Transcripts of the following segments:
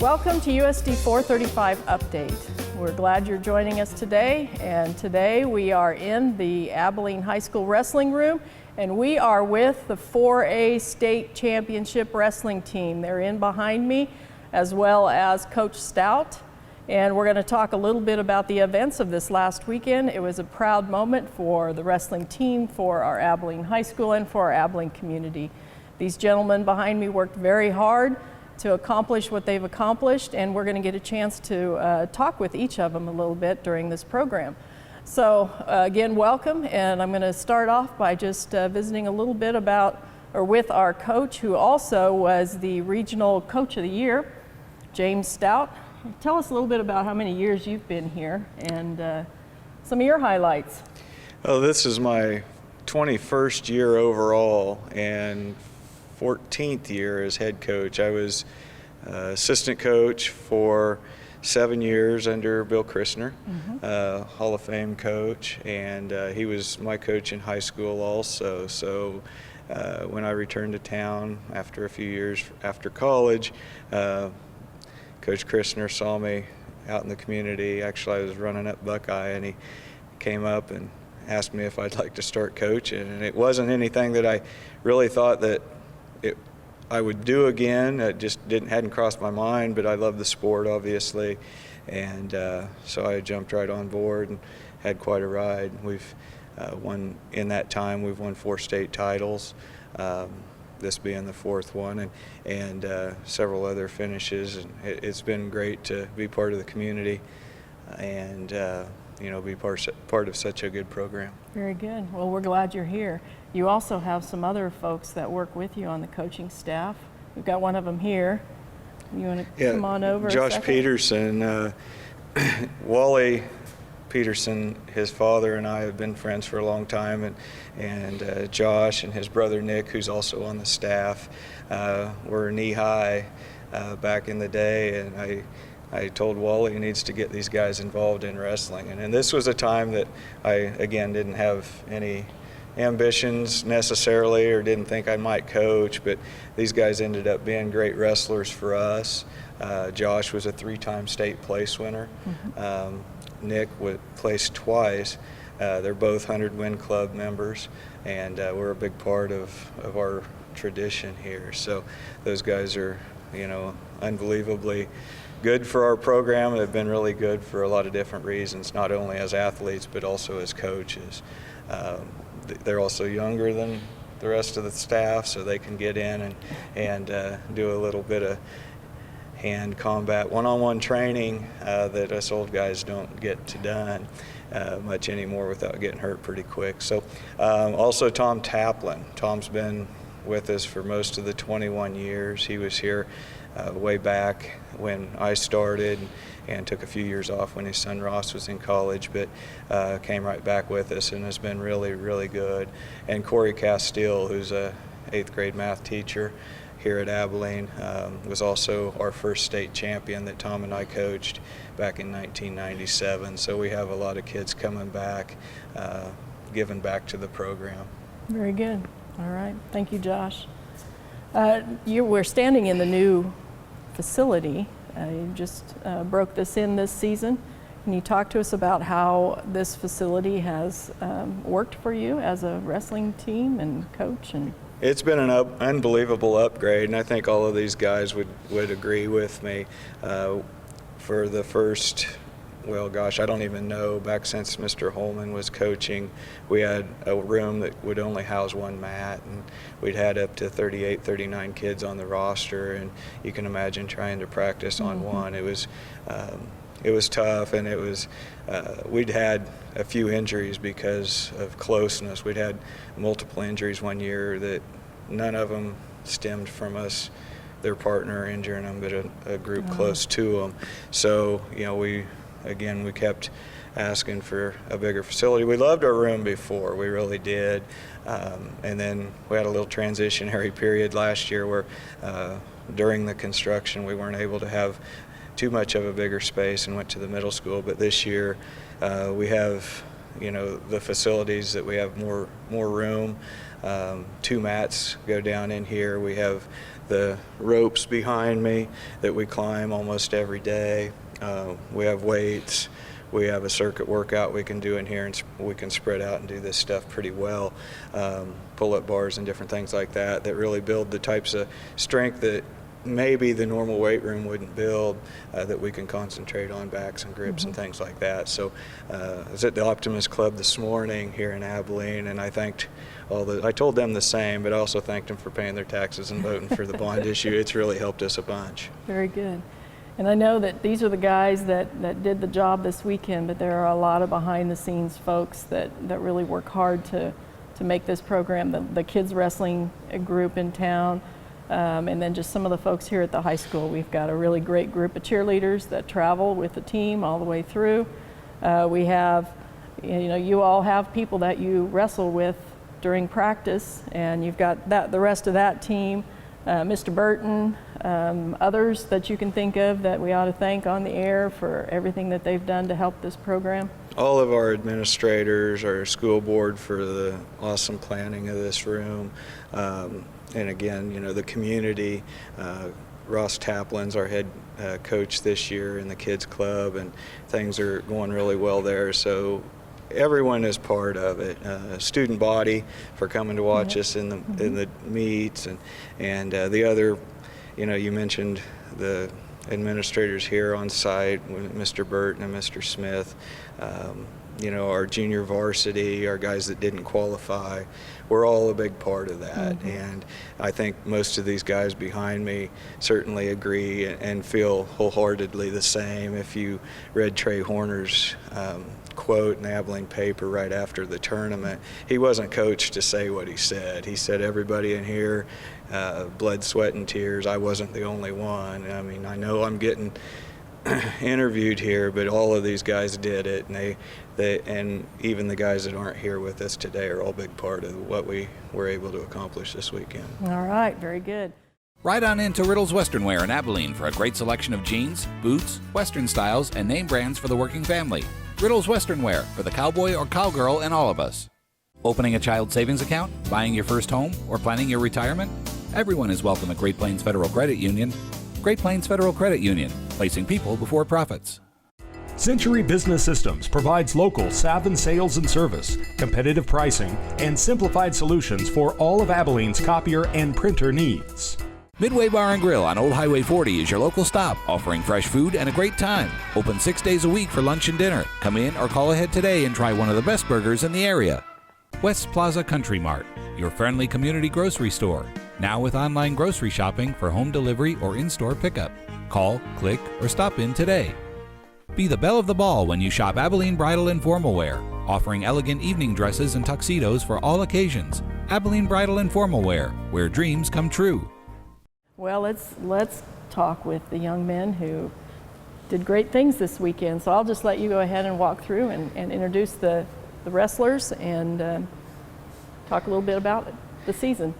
Welcome to USD 435 Update. We're glad you're joining us today, and today we are in the Abilene High School Wrestling Room, and we are with the 4A State Championship Wrestling Team. They're in behind me, as well as Coach Stout, and we're going to talk a little bit about the events of this last weekend. It was a proud moment for the wrestling team, for our Abilene High School, and for our Abilene community. These gentlemen behind me worked very hard to accomplish what they've accomplished, and we're going to get a chance to talk with each of them a little bit during this program. So again, welcome, and I'm going to start off by just visiting a little bit with our coach, who also was the Regional Coach of the Year, James Stout. Tell us a little bit about how many years you've been here and some of your highlights. Oh, this is my 21st year overall and 14th year as head coach. I was assistant coach for 7 years under Bill Christner, Hall of Fame coach, and he was my coach in high school also. So when I returned to town after a few years after college, Coach Christner saw me out in the community. Actually, I was running up Buckeye, and he came up and asked me if I'd like to start coaching. And it wasn't anything that I really thought that I would do again. It just hadn't crossed my mind, but I love the sport, obviously, and so I jumped right on board and had quite a ride. We've won in that time. We've won 4 state titles, this being the 4th one, and several other finishes. And it's been great to be part of the community and be part of such a good program. Very good. Well, we're glad you're here. You also have some other folks that work with you on the coaching staff. We've got one of them here. You want to come on over? Josh Peterson, Wally Peterson, his father and I have been friends for a long time, and Josh and his brother Nick, who's also on the staff, were knee-high back in the day, and I told Wally he needs to get these guys involved in wrestling. And this was a time that I, again, didn't have any ambitions necessarily or didn't think I might coach, but these guys ended up being great wrestlers for us. Josh was a 3-time state place winner. Nick placed twice. They're both 100-win club members, and we're a big part of our tradition here. So those guys are, unbelievably good for our program. They've been really good for a lot of different reasons, not only as athletes but also as coaches. They're also younger than the rest of the staff, so they can get in and do a little bit of hand combat, one-on-one training that us old guys don't get to done much anymore without getting hurt pretty quick. So also Tom Taplin. Tom's been with us for most of the 21 years. He was here way back when I started and took a few years off when his son Ross was in college, but came right back with us and has been really, really good. And Corey Castile, who's a 8th grade math teacher here at Abilene, was also our first state champion that Tom and I coached back in 1997. So we have a lot of kids coming back, giving back to the program. Very good. All right. Thank you, Josh. We're standing in the new facility. You just broke this in this season. Can you talk to us about how this facility has worked for you as a wrestling team and coach? It's been an unbelievable upgrade, and I think all of these guys would agree with me. For the first, I don't even know, back since Mr. Holman was coaching, we had a room that would only house 1 mat, and we'd had up to 38, 39 kids on the roster, and you can imagine trying to practice on one. It was tough, and we'd had a few injuries because of closeness. We'd had multiple injuries one year that none of them stemmed from us, their partner injuring them, but a group close to them. So, we kept asking for a bigger facility. We loved our room before, we really did. And then we had a little transitionary period last year where during the construction we weren't able to have too much of a bigger space and went to the middle school. But this year we have the facilities, that we have more room. 2 mats go down in here. We have the ropes behind me that we climb almost every day. We have weights. We have a circuit workout we can do in here, and we can spread out and do this stuff pretty well. Pull-up bars and different things like that really build the types of strength that maybe the normal weight room wouldn't build, that we can concentrate on backs and grips and things like that. So I was at the Optimist Club this morning here in Abilene, and I told them the same, but I also thanked them for paying their taxes and voting for the bond issue. It's really helped us a bunch. Very good. And I know that these are the guys that did the job this weekend, but there are a lot of behind-the-scenes folks that really work hard to make this program, the kids wrestling group in town, and then just some of the folks here at the high school. We've got a really great group of cheerleaders that travel with the team all the way through. We have, you all have people that you wrestle with during practice, and you've got the rest of that team, Mr. Burton, others that you can think of that we ought to thank on the air for everything that they've done to help this program. All of our administrators, our school board for the awesome planning of this room, and again, the community. Ross Taplin's our head coach this year in the kids club, and things are going really well there. So everyone is part of it. Student body for coming to watch us in the meets, and the other, you mentioned the administrators here on site, Mr. Burton and Mr. Smith. Our junior varsity, our guys that didn't qualify, we're all a big part of that. And I think most of these guys behind me certainly agree and feel wholeheartedly the same. If you read Trey Horner's quote in the Abilene paper right after the tournament, he wasn't coached to say what he said. He said, everybody in here, blood, sweat, and tears. I wasn't the only one. I mean, I know I'm getting interviewed here, but all of these guys did it, and and even the guys that aren't here with us today are all a big part of what we were able to accomplish this weekend. All right, very good. Ride on into Riddle's Western Wear in Abilene for a great selection of jeans, boots, Western styles, and name brands for the working family. Riddle's Western Wear for the cowboy or cowgirl in all of us. Opening a child savings account, buying your first home, or planning your retirement? Everyone is welcome at Great Plains Federal Credit Union. Great Plains Federal Credit Union, placing people before profits. Century Business Systems provides local salve sales and service, competitive pricing, and simplified solutions for all of Abilene's copier and printer needs. Midway Bar and Grill on Old Highway 40 is your local stop, offering fresh food and a great time. Open 6 days a week for lunch and dinner. Come in or call ahead today and try one of the best burgers in the area. West Plaza Country Mart, your friendly community grocery store. Now with online grocery shopping for home delivery or in-store pickup. Call, click, or stop in today. Be the belle of the ball when you shop Abilene Bridal and Formal Wear, offering elegant evening dresses and tuxedos for all occasions. Abilene Bridal and Formal Wear, where dreams come true. Well, let's talk with the young men who did great things this weekend. So I'll just let you go ahead and walk through and introduce the wrestlers and talk a little bit about the season.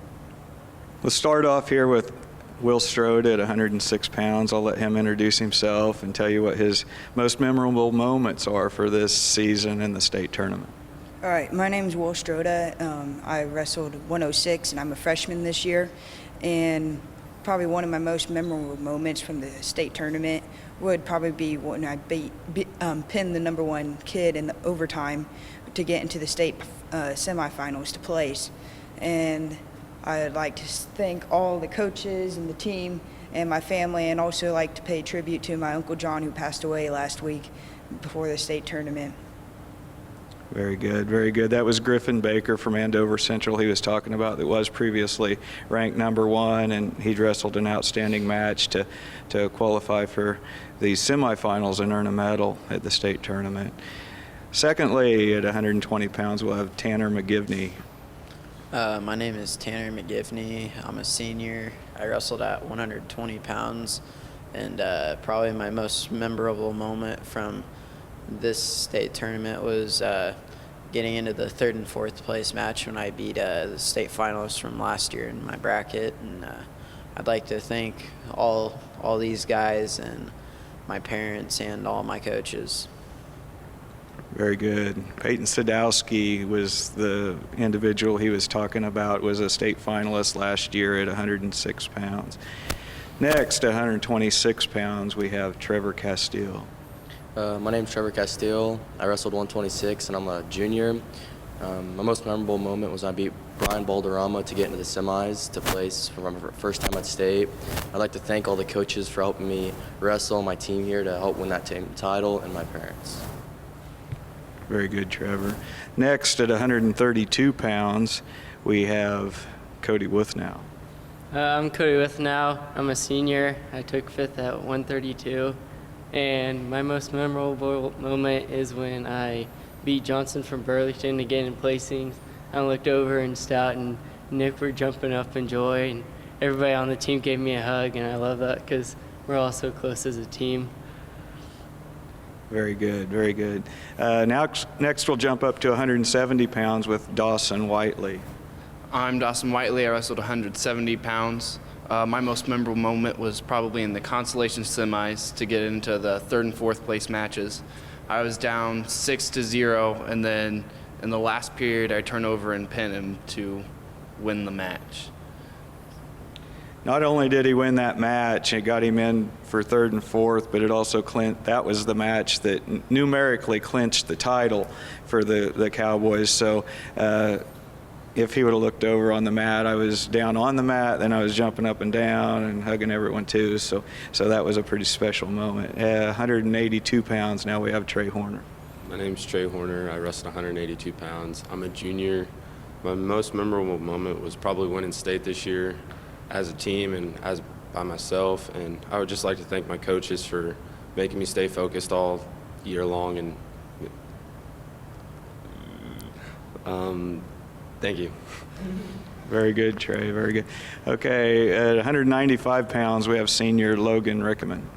Let's start off here with Will Strode at 106 pounds. I'll let him introduce himself and tell you what his most memorable moments are for this season in the state tournament. All right, my name is Will Strode. I wrestled 106, and I'm a freshman this year. And probably one of my most memorable moments from the state tournament would probably be when I pinned the number one kid in the overtime to get into the state semifinals to place. And I'd like to thank all the coaches and the team and my family, and also like to pay tribute to my Uncle John, who passed away last week before the state tournament. Very good, very good. That was Griffin Baker from Andover Central he was talking about, that was previously ranked number one, and he wrestled an outstanding match to qualify for the semifinals and earn a medal at the state tournament. Secondly, at 120 pounds, we'll have Tanner McGivney. My name is Tanner McGivney. I'm a senior. I wrestled at 120 pounds, and probably my most memorable moment from this state tournament was getting into the third and fourth place match when I beat the state finalists from last year in my bracket. And I'd like to thank all these guys and my parents and all my coaches. Very good. Peyton Sadowski was the individual he was talking about, was a state finalist last year at 106 pounds. Next, 126 pounds, we have Trevor Castile. My name's Trevor Castile. I wrestled 126 and I'm a junior. My most memorable moment was I beat Brian Balderrama to get into the semis to place for my first time at state. I'd like to thank all the coaches for helping me wrestle, my team here to help win that team title, and my parents. Very good, Trevor. Next, at 132 pounds, we have Cody Withnow. I'm Cody Withnow. I'm a senior. I took 5th at 132. And my most memorable moment is when I beat Johnson from Burlington to get in placings. I looked over and Stout and Nick were jumping up in joy, and everybody on the team gave me a hug, and I love that because we're all so close as a team. Very good, very good. Next we'll jump up to 170 pounds with Dawson Whiteley. I'm Dawson Whiteley. I wrestled 170 pounds. My most memorable moment was probably in the consolation semis to get into the 3rd and 4th place matches. I was down 6-0, and then in the last period I turned over and pinned him to win the match. Not only did he win that match, it got him in for 3rd and 4th, but it also that was the match that numerically clinched the title for the Cowboys. So if he would have looked over on the mat, I was down on the mat, then I was jumping up and down and hugging everyone too. So that was a pretty special moment. 182 pounds, now we have Trey Horner. My name's Trey Horner. I wrestled 182 pounds. I'm a junior. My most memorable moment was probably winning state this year as a team and as by myself. And I would just like to thank my coaches for making me stay focused all year long. And thank you. Very good, Trey, very good. Okay, at 195 pounds, we have senior Logan Rickman.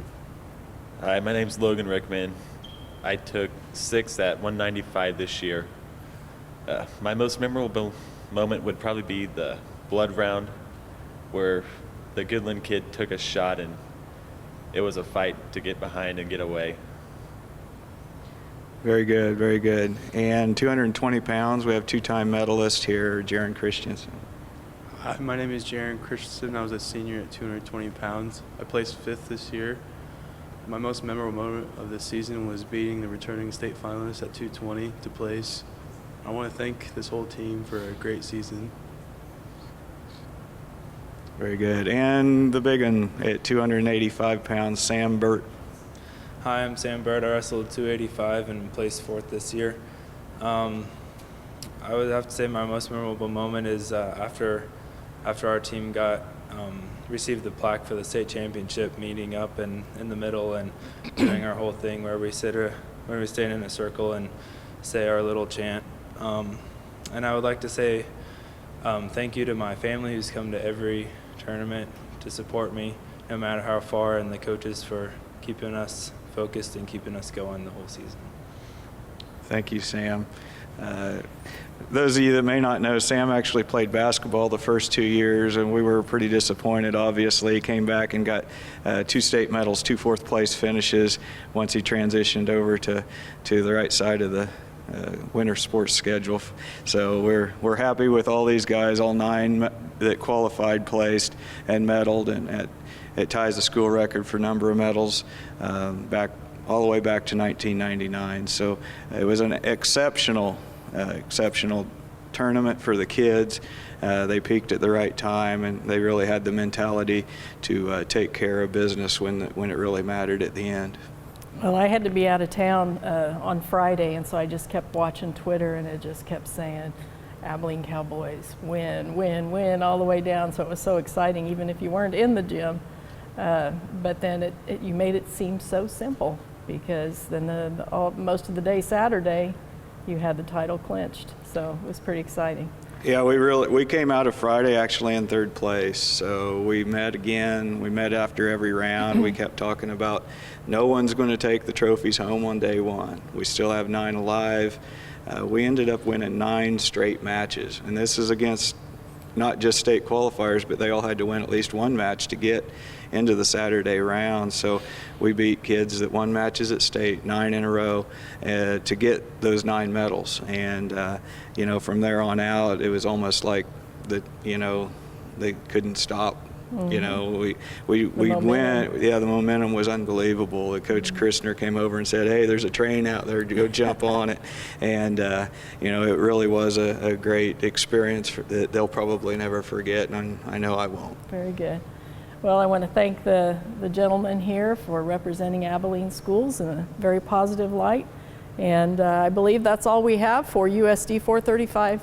Hi, my name's Logan Rickman. I took 6th at 195 this year. My most memorable moment would probably be the blood round where the Goodland kid took a shot and it was a fight to get behind and get away. Very good, very good. And 220 pounds, we have 2-time medalist here, Jaron Christensen. Hi, my name is Jaron Christensen. I was a senior at 220 pounds. I placed 5th this year. My most memorable moment of this season was beating the returning state finalist at 220 to place. I want to thank this whole team for a great season. Very good. And the big one at 285 pounds, Sam Burt. Hi, I'm Sam Bird. I wrestled 285 and placed 4th this year. I would have to say my most memorable moment is after our team received the plaque for the state championship, meeting up in the middle and doing our whole thing where we stand in a circle and say our little chant. And I would like to say thank you to my family who's come to every tournament to support me, no matter how far, and the coaches for keeping us focused and keeping us going the whole season. Thank you, Sam. Those of you that may not know, Sam actually played basketball the first 2 years, and we were pretty disappointed, obviously. He came back and got 2 state medals, 2 fourth-place finishes once he transitioned over to the right side of the winter sports schedule. So we're happy with all these guys, all 9 that qualified, placed, and medaled, and it ties the school record for number of medals all the way back to 1999. So it was an exceptional tournament for the kids. They peaked at the right time, and they really had the mentality to take care of business when it really mattered at the end. Well, I had to be out of town on Friday, and so I just kept watching Twitter, and it just kept saying, Abilene Cowboys, win, win, win, all the way down. So it was so exciting, even if you weren't in the gym. But then you made it seem so simple, because then most of the day Saturday, you had the title clinched. So it was pretty exciting. Yeah, we came out of Friday actually in 3rd place. So we met again. We met after every round. We kept talking about no one's going to take the trophies home on day 1. We still have 9 alive. We ended up winning 9 straight matches, and this is against not just state qualifiers, but they all had to win at least one match to get into the Saturday round. So we beat kids that won matches at state 9 in a row to get those 9 medals. And you know, from there on out, it was almost like they couldn't stop. You know, we went. Yeah, the momentum was unbelievable. Coach Christner came over and said, "Hey, there's a train out there. Go jump on it." And you know, it really was a great experience that they'll probably never forget, and I know I won't. Very good. Well, I want to thank the gentleman here for representing Abilene schools in a very positive light. And I believe that's all we have for USD 435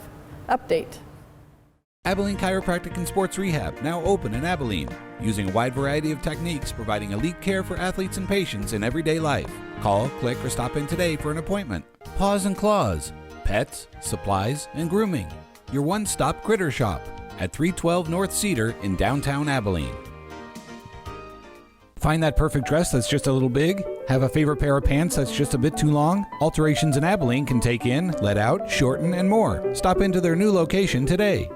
update. Abilene Chiropractic and Sports Rehab, now open in Abilene, using a wide variety of techniques, providing elite care for athletes and patients in everyday life. Call, click, or stop in today for an appointment. Paws and Claws, pets, supplies, and grooming. Your one-stop critter shop at 312 North Cedar in downtown Abilene. Find that perfect dress that's just a little big? Have a favorite pair of pants that's just a bit too long? Alterations in Abilene can take in, let out, shorten, and more. Stop into their new location today.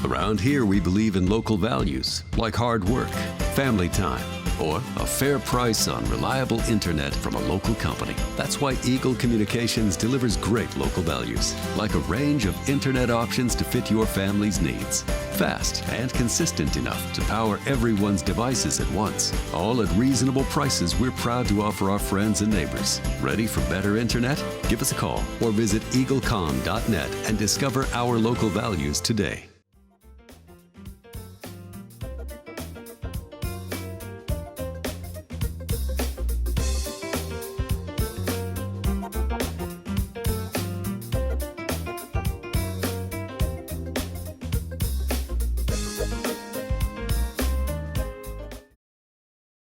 Around here, we believe in local values like hard work, family time, or a fair price on reliable internet from a local company. That's why Eagle Communications delivers great local values, like a range of internet options to fit your family's needs. Fast and consistent enough to power everyone's devices at once. All at reasonable prices we're proud to offer our friends and neighbors. Ready for better internet? Give us a call or visit eaglecom.net and discover our local values today.